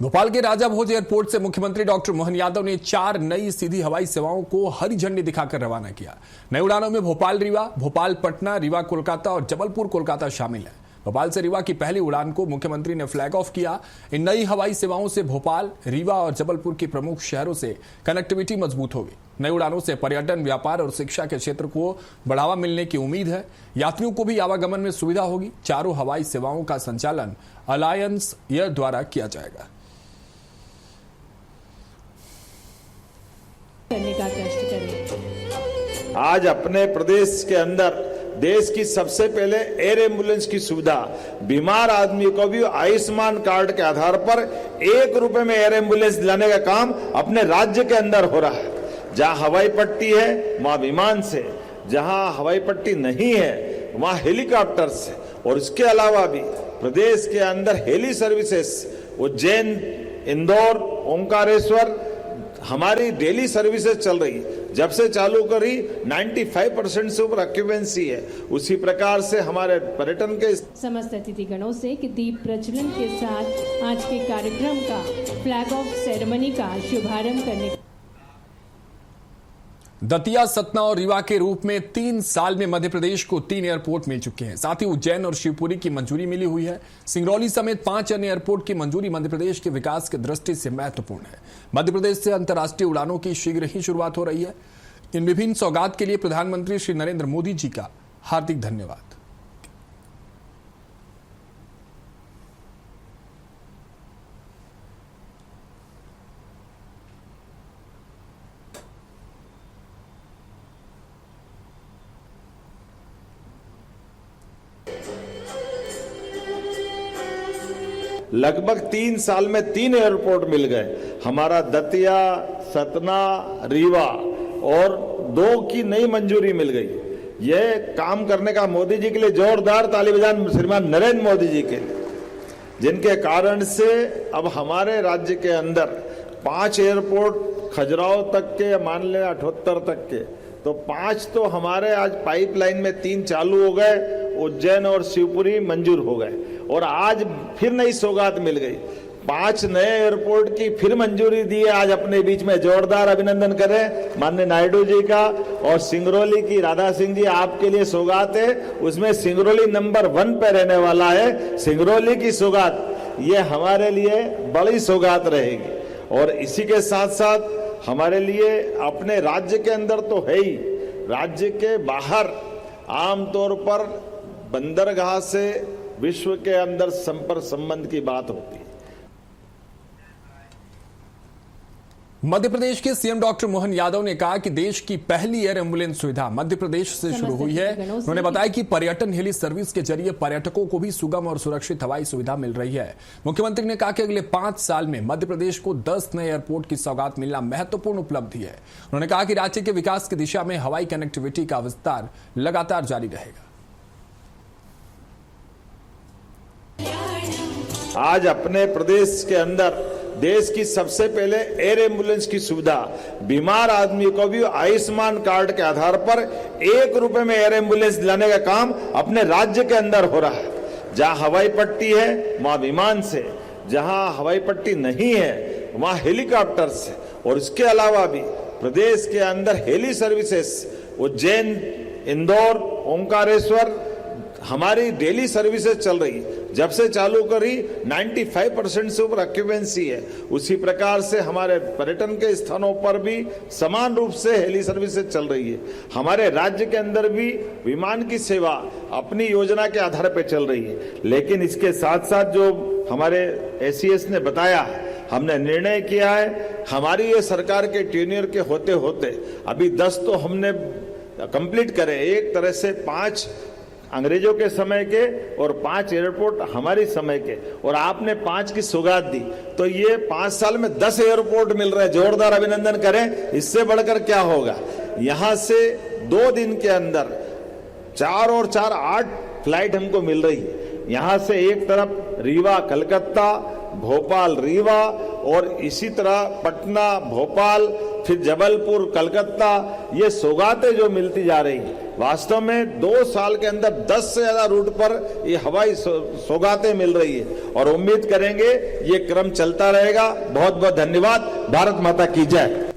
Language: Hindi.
भोपाल के राजा भोज एयरपोर्ट से मुख्यमंत्री डॉक्टर मोहन यादव ने 4 नई सीधी हवाई सेवाओं को हरी झंडी दिखाकर रवाना किया। नई उड़ानों में भोपाल रीवा, भोपाल पटना, रीवा कोलकाता और जबलपुर कोलकाता शामिल है। भोपाल से रीवा की पहली उड़ान को मुख्यमंत्री ने फ्लैग ऑफ किया। इन नई हवाई सेवाओं से भोपाल, रीवा और जबलपुर के प्रमुख शहरों से कनेक्टिविटी मजबूत होगी। नई उड़ानों से पर्यटन, व्यापार और शिक्षा के क्षेत्र को बढ़ावा मिलने की उम्मीद है। यात्रियों को भी आवागमन में सुविधा होगी। चारों हवाई सेवाओं का संचालन अलायंस एयर द्वारा किया जाएगा। करने का कष्ट करें। आज अपने प्रदेश के अंदर देश की सबसे पहले एयर एम्बुलेंस की सुविधा बीमार आदमी को भी आयुष्मान कार्ड के आधार पर 1 रुपए में एयर एम्बुलेंस दिलाने का काम अपने राज्य के अंदर हो रहा है। जहां हवाई पट्टी है वहां विमान से, जहां हवाई पट्टी नहीं है वहां हेलीकॉप्टर से, और इसके अलावा भी प्रदेश के अंदर हेली सर्विसेज उज्जैन, इंदौर, ओंकारेश्वर हमारी डेली सर्विसेज चल रही। जब से चालू करी 95% से ऊपर ऑक्यूपेंसी है। उसी प्रकार से हमारे पर्यटन के समस्त अतिथिगणों से कि दीप प्रज्वलन के साथ आज के कार्यक्रम का फ्लैग ऑफ सेरेमनी का शुभारंभ करने। दतिया, सतना और रीवा के रूप में 3 साल में मध्य प्रदेश को 3 एयरपोर्ट मिल चुके हैं। साथ ही उज्जैन और शिवपुरी की मंजूरी मिली हुई है। सिंगरौली समेत 5 अन्य एयरपोर्ट की मंजूरी मध्य प्रदेश के विकास की दृष्टि से महत्वपूर्ण है। मध्य प्रदेश से अंतर्राष्ट्रीय उड़ानों की शीघ्र ही शुरुआत हो रही है। इन विभिन्न सौगात के लिए प्रधानमंत्री श्री नरेंद्र मोदी जी का हार्दिक धन्यवाद। लगभग 3 साल में 3 एयरपोर्ट मिल गए। हमारा दतिया, सतना, रीवा और 2 की नई मंजूरी मिल गई। यह काम करने का मोदी जी के लिए जोरदार ताली बजान श्रीमान नरेंद्र मोदी जी के लिए, जिनके कारण से अब हमारे राज्य के अंदर 5 एयरपोर्ट खजुराहो तक के, मान लें 78 तक के, तो 5 तो हमारे आज पाइपलाइन में 3 चालू हो गए, उज्जैन और शिवपुरी मंजूर हो गए, और आज फिर नई सौगात मिल गई। 5 नए एयरपोर्ट की फिर मंजूरी दी है। आज अपने बीच में जोरदार अभिनंदन करें माननीय नायडू जी का। और सिंगरौली की राधा सिंह जी, आपके लिए सौगात है, उसमें सिंगरौली नंबर 1 पे रहने वाला है। सिंगरौली की सौगात ये हमारे लिए बड़ी सौगात रहेगी। और इसी के साथ साथ हमारे लिए अपने राज्य के अंदर तो है ही, राज्य के बाहर आमतौर पर बंदरगाह से विश्व के अंदर संपर्क संबंध की बात होती है। मध्य प्रदेश के सीएम डॉक्टर मोहन यादव ने कहा कि देश की पहली एयर एम्बुलेंस सुविधा मध्य प्रदेश से शुरू हुई है। उन्होंने बताया कि पर्यटन हेली सर्विस के जरिए पर्यटकों को भी सुगम और सुरक्षित हवाई सुविधा मिल रही है। मुख्यमंत्री ने कहा कि अगले 5 साल में मध्य प्रदेश को 10 नए एयरपोर्ट की सौगात मिलना महत्वपूर्ण उपलब्धि है। उन्होंने कहा कि राज्य के विकास की दिशा में हवाई कनेक्टिविटी का विस्तार लगातार जारी रहेगा। आज अपने प्रदेश के अंदर देश की सबसे पहले एयर एम्बुलेंस की सुविधा बीमार आदमी को भी आयुष्मान कार्ड के आधार पर 1 रुपए में एयर एम्बुलेंस दिलाने का काम अपने राज्य के अंदर हो रहा है। जहां हवाई पट्टी है वहां विमान से, जहां हवाई पट्टी नहीं है वहां हेलीकॉप्टर से, और इसके अलावा भी प्रदेश के अंदर हेली सर्विसेज उज्जैन, इंदौर, ओंकारेश्वर हमारी डेली सर्विसेज चल रही। जब से चालू करी 95% से ऊपर ऑक्यूपेंसी है। उसी प्रकार से हमारे पर्यटन के स्थानों पर भी समान रूप से हेली सर्विसेज चल रही है। हमारे राज्य के अंदर भी विमान की सेवा अपनी योजना के आधार पर चल रही है। लेकिन इसके साथ साथ जो हमारे एसीएस ने बताया, हमने निर्णय किया है, हमारी ये सरकार के टेन्योर के होते होते अभी 10 तो हमने कंप्लीट करे। एक तरह से 5 अंग्रेजों के समय के और 5 एयरपोर्ट हमारी समय के, और आपने 5 की सौगात दी, तो ये 5 साल में 10 एयरपोर्ट मिल रहे हैं। जोरदार अभिनंदन करें। इससे बढ़कर क्या होगा। यहां से 2 दिन के अंदर 4 और 4 8 फ्लाइट हमको मिल रही है। यहां से एक तरफ रीवा कलकत्ता, भोपाल रीवा, और इसी तरह पटना, भोपाल, फिर जबलपुर, कलकत्ता, ये सौगातें जो मिलती जा रही है, वास्तव में 2 साल के अंदर 10 से ज्यादा रूट पर ये हवाई सौगातें मिल रही है और उम्मीद करेंगे ये क्रम चलता रहेगा। बहुत बहुत धन्यवाद। भारत माता की जय।